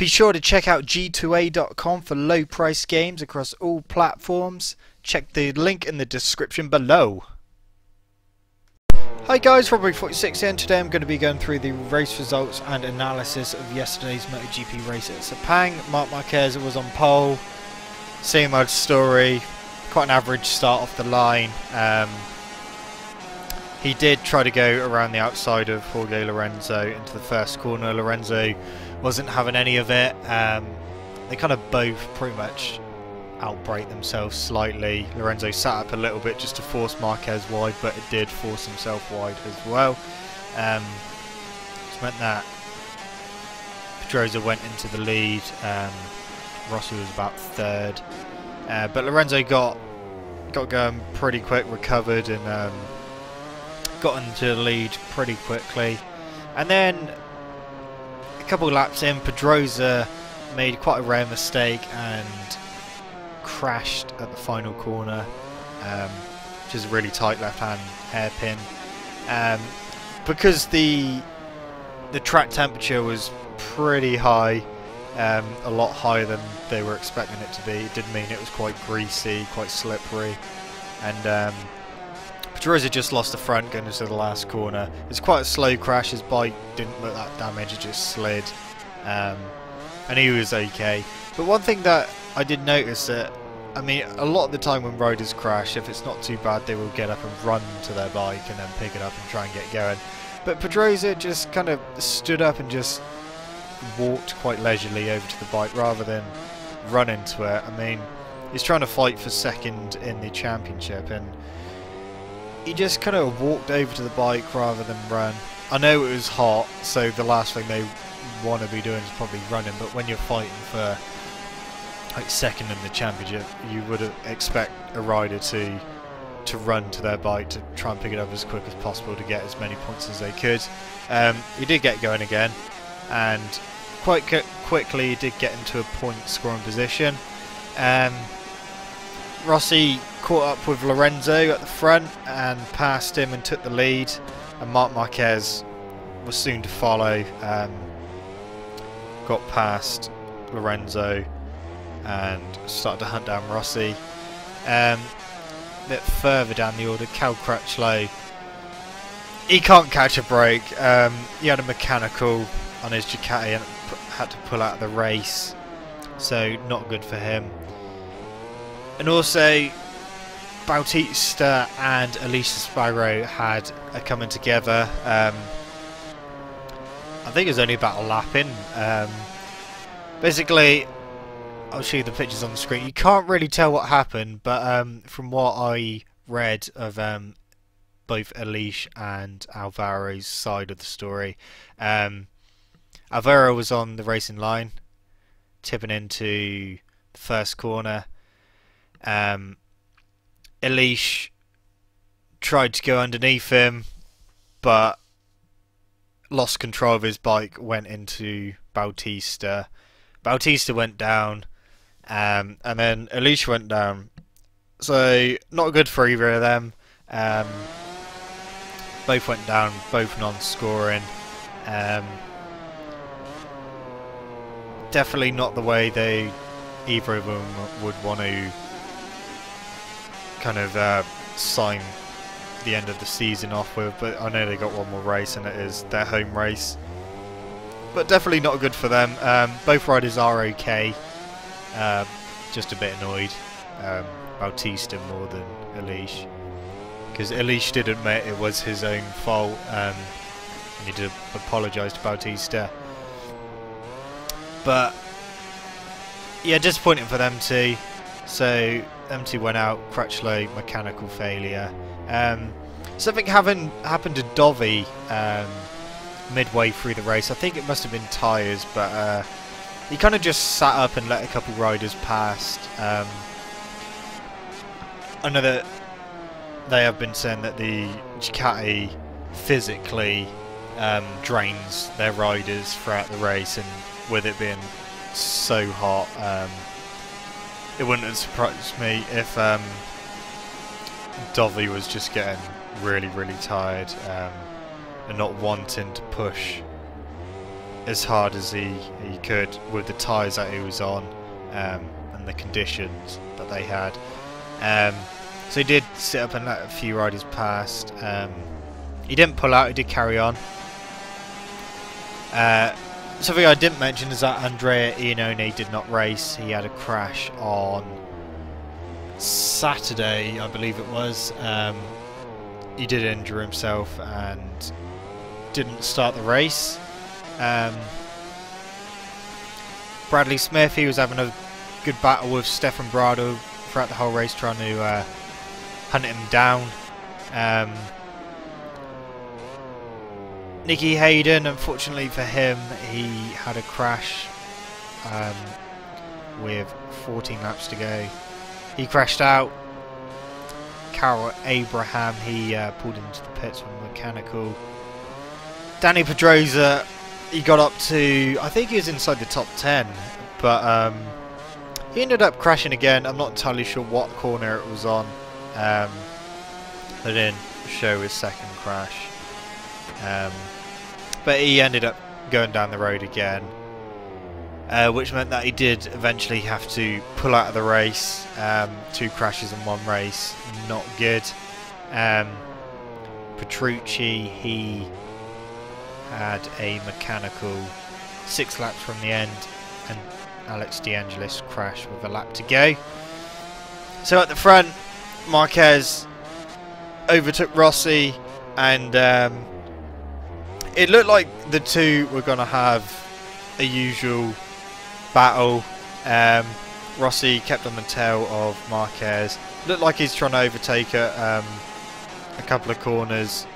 Be sure to check out g2a.com for low price games across all platforms. Check the link in the description below. Hi guys, Robbery46 here, and today I'm going to be going through the race results and analysis of yesterday's MotoGP race at Sepang. Marc Marquez was on pole, same old story, quite an average start off the line. He did try to go around the outside of Jorge Lorenzo into the first corner. Lorenzo wasn't having any of it. They kind of both pretty much outbrake themselves slightly. Lorenzo sat up a little bit just to force Marquez wide, but it did force himself wide as well. Which meant that Pedrosa went into the lead. Rossi was about third. But Lorenzo got going pretty quick, recovered, and got into the lead pretty quickly. And then a couple of laps in, Pedrosa made quite a rare mistake and crashed at the final corner, which is a really tight left-hand hairpin. Because the track temperature was pretty high, a lot higher than they were expecting it to be. It did mean it was quite greasy, quite slippery, and Pedrosa just lost the front going into the last corner. It's quite a slow crash. His bike didn't look that damaged, it just slid, and he was okay. But one thing that I did notice that, I mean, a lot of the time when riders crash, if it's not too bad, they will get up and run to their bike and then pick it up and try and get going. But Pedrosa just kind of stood up and just walked quite leisurely over to the bike rather than run into it. I mean, he's trying to fight for second in the championship, and he just kind of walked over to the bike rather than run. I know it was hot, so the last thing they want to be doing is probably running, but when you're fighting for like second in the championship, you would expect a rider to run to their bike to try and pick it up as quick as possible to get as many points as they could. He did get going again, and quite quickly he did get into a point scoring position. Rossi caught up with Lorenzo at the front and passed him and took the lead, and Marc Marquez was soon to follow. Got past Lorenzo and started to hunt down Rossi. A bit further down the order, Cal Crutchlow, he can't catch a break. He had a mechanical on his Ducati and had to pull out of the race, so not good for him. And also Bautista and Alicia Sparrow had a coming together. I think it was only about a lap in. Basically, I'll show you the pictures on the screen. You can't really tell what happened, but from what I read of both Alicia and Alvaro's side of the story, Alvaro was on the racing line, tipping into the first corner. Alicia tried to go underneath him, but lost control of his bike, went into Bautista. Bautista went down, and then Alicia went down. So not good for either of them. Both went down, both non-scoring. Definitely not the way either of them would want to kind of sign the end of the season off with, but I know they got one more race and it is their home race, but definitely not good for them. Both riders are okay, just a bit annoyed, Bautista more than Alicia, because Alicia did admit it was his own fault, and he did apologise to Bautista. But yeah, disappointing for them too. So them two went out. Crutchlow, mechanical failure. Something happened to Dovi midway through the race. I think it must have been tyres, but he kind of just sat up and let a couple riders past. I know that they have been saying that the Ducati physically drains their riders throughout the race, and with it being so hot, it wouldn't have surprised me if Dovi was just getting really tired and not wanting to push as hard as he could with the tyres that he was on and the conditions that they had. So he did sit up and let a few riders past. He didn't pull out, he did carry on. Something I didn't mention is that Andrea Iannone did not race. He had a crash on Saturday, I believe it was. He did injure himself and didn't start the race. Bradley Smith, he was having a good battle with Stefan Bradl throughout the whole race, trying to hunt him down. Nicky Hayden, unfortunately for him, he had a crash with 14 laps to go. He crashed out. Carol Abraham, he pulled into the pits from mechanical. Danny Pedrosa, he got up to, I think he was inside the top 10, but he ended up crashing again. I'm not entirely sure what corner it was on. They didn't show his second crash. But he ended up going down the road again, which meant that he did eventually have to pull out of the race. 2 crashes in one race, not good. Petrucci, he had a mechanical 6 laps from the end, and Alex DeAngelis crashed with a lap to go. So at the front, Marquez overtook Rossi, and it looked like the two were going to have a usual battle. Rossi kept on the tail of Marquez. Looked like he's trying to overtake a couple of corners.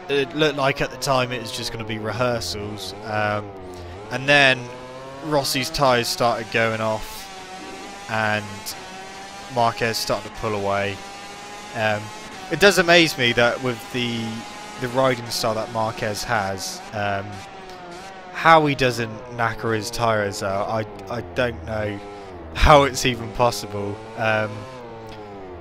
It looked like at the time it was just going to be rehearsals. And then Rossi's tyres started going off and Marquez started to pull away. It does amaze me that with the riding style that Marquez has, how he doesn't knacker his tyres out. I don't know how it's even possible,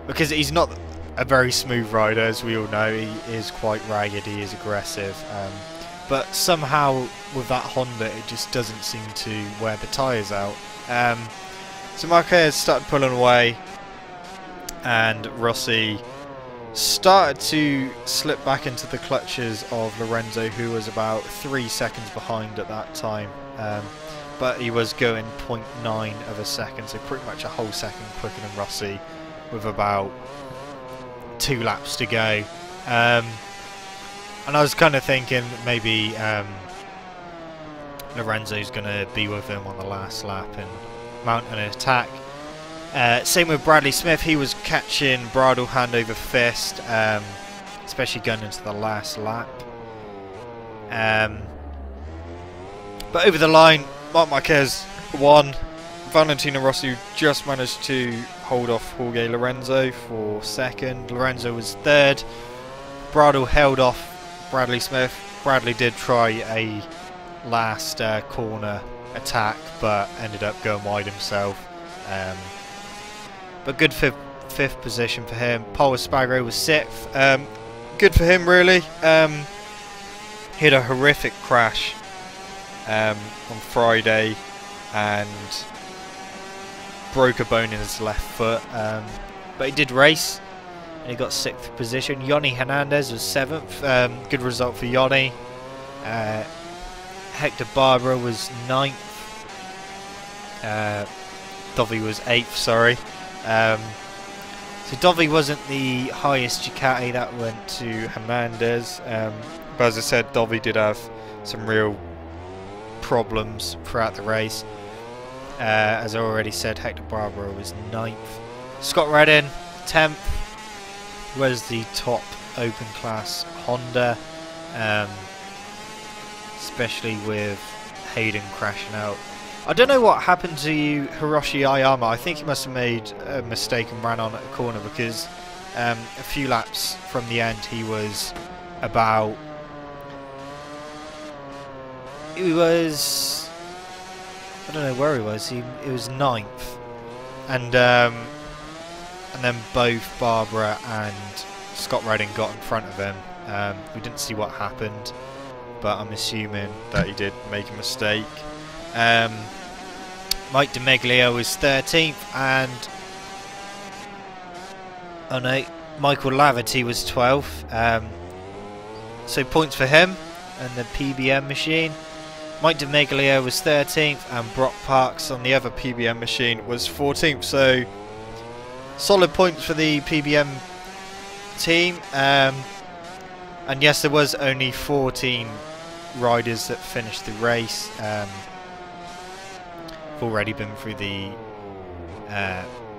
because he's not a very smooth rider, as we all know. He is quite ragged, he is aggressive, but somehow with that Honda it just doesn't seem to wear the tyres out. So Marquez started pulling away and Rossi started to slip back into the clutches of Lorenzo, who was about 3 seconds behind at that time, but he was going 0.9 of a second, so pretty much a whole second quicker than Rossi, with about 2 laps to go. And I was kind of thinking maybe Lorenzo's going to be with him on the last lap and mount an attack. Same with Bradley Smith, he was catching Bradl hand over fist, especially going into the last lap. But over the line, Marc Marquez won. Valentino Rossi just managed to hold off Jorge Lorenzo for second. Lorenzo was third. Bradl held off Bradley Smith. Bradley did try a last corner attack, but ended up going wide himself. But good fifth position for him. Paul Espargaro was 6th. Good for him, really. He had a horrific crash on Friday and broke a bone in his left foot. But he did race and he got 6th position. Yoni Hernandez was 7th. Good result for Yoni. Hector Barbera was 9th. Dovi was 8th, sorry. So Dovi wasn't the highest Ducati, that went to Hernandez, but as I said, Dovi did have some real problems throughout the race. As I already said, Hector Barbera was 9th. Scott Redding, 10th, was the top open class Honda, especially with Hayden crashing out. I don't know what happened to Hiroshi Ayama. I think he must have made a mistake and ran on at a corner, because a few laps from the end he was about... I don't know where he was. He was 9th. And then both Barbera and Scott Redding got in front of him. We didn't see what happened. but I'm assuming that he did make a mistake. Mike DeMeglio was 13th, and oh no, Michael Laverty was 12th. So points for him and the PBM machine. Mike DeMeglio was 13th, and Brock Parks on the other PBM machine was 14th. So solid points for the PBM team. And yes, there was only 14 riders that finished the race. I've already been through the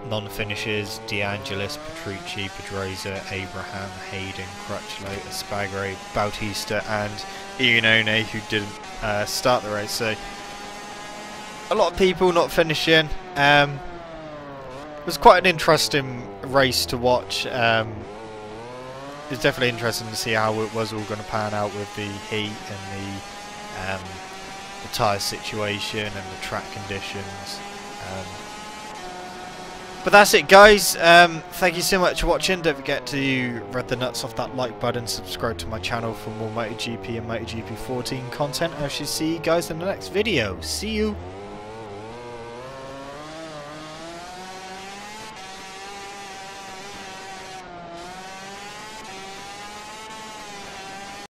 non-finishers: DeAngelis, Petrucci, Pedrosa, Abraham, Hayden, Crutchlow, Espargaro, Bautista and Iannone, who didn't start the race. So a lot of people not finishing. It was quite an interesting race to watch. It's definitely interesting to see how it was all going to pan out with the heat and the tyre situation and the track conditions. But that's it, guys. Thank you so much for watching. Don't forget to rev the nuts off that like button, subscribe to my channel for more MotoGP and MotoGP 14 content. I shall see you guys in the next video. See you.